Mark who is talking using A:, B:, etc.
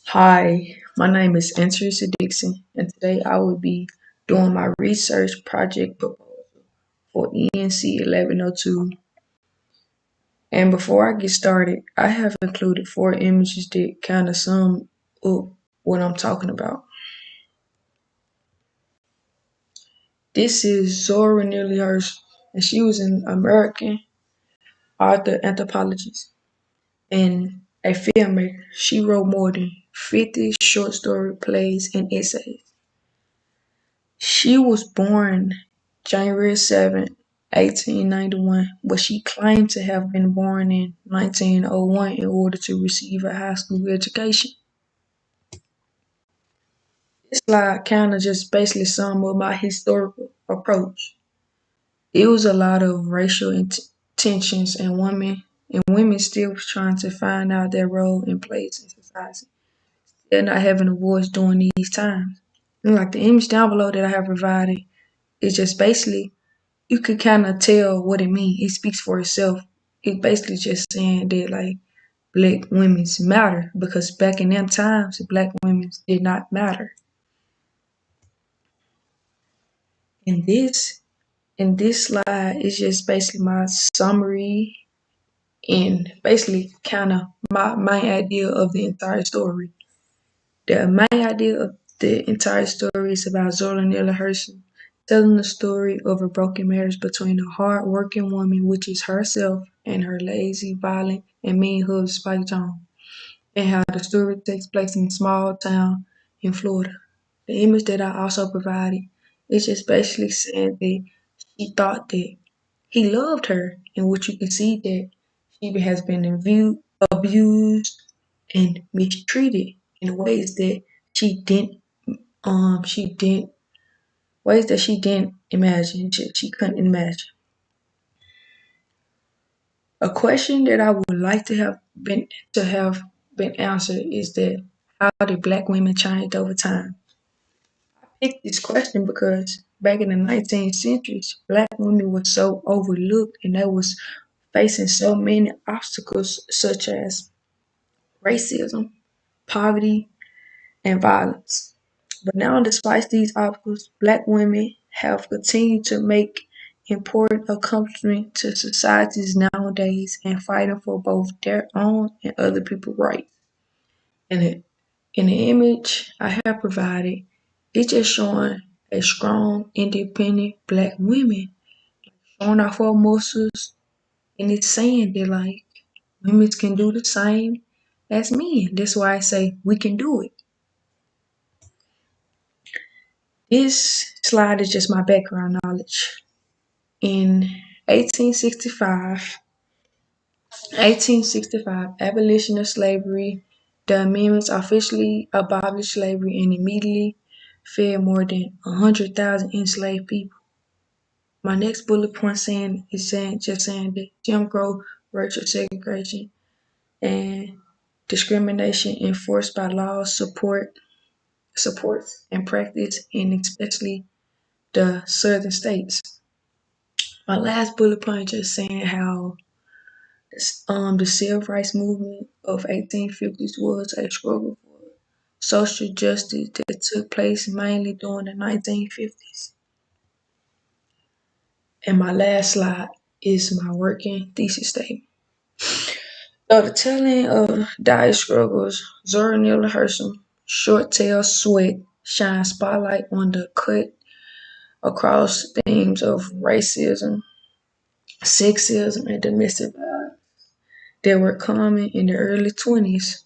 A: Hi, my name is Answer Dixon, and today I will be doing my research project proposal for ENC 1102. And before I get started, I have included four images that kind of sum up what I'm talking about. This is Zora Neale Hurston, and she was an American author, anthropologist, and a filmmaker. She wrote more than 50 short story plays and essays. She was born January 7, 1891, but she claimed to have been born in 1901 in order to receive a high school education. This slide kind of just basically sum up my historical approach. It was a lot of racial tensions and women still trying to find out their role and place in society. They're not having a voice during these times. And like the image down below that I have provided is just basically you could kind of tell what it means. It speaks for itself. It basically just saying that like black women's matter because back in them times, black women did not matter. And this slide is just basically my summary and basically kind of my idea of the entire story. The main idea of the entire story is about Zora Neale Hurston telling the story of a broken marriage between a hard-working woman, which is herself, and her lazy, violent, and mean husband, Spike Jones, and how the story takes place in a small town in Florida. The image that I also provided is just basically saying that she thought that he loved her, in which you can see that she has been abused and mistreated in ways that she didn't she didn't ways that she didn't imagine she couldn't imagine. A question that I would like to have been answered is that how did black women change over time? I picked this question because back in the 19th centuries, black women were so overlooked and they was facing so many obstacles such as racism, poverty, and violence. But now, despite these obstacles, black women have continued to make important accomplishments to societies nowadays and fighting for both their own and other people's rights. And in the image I have provided, it's just showing a strong, independent black women showing off her muscles, and it's saying that like women can do the same as men. That's why I say we can do it. This slide is just my background knowledge. In 1865, 1865, abolition of slavery, the amendments officially abolished slavery and immediately fed more than 100,000 enslaved people. My next bullet point saying that Jim Crow, racial segregation, and discrimination enforced by laws supports and practice in especially the southern states. My last bullet point just saying how the civil rights movement of 1850s was a struggle for social justice that took place mainly during the 1950s. And my last slide is my working thesis statement. So the telling of dire struggles, Zora Neale Hurston, Short Tale Sweat shines spotlight on the cut across themes of racism, sexism, and domestic violence that were common in the early 20s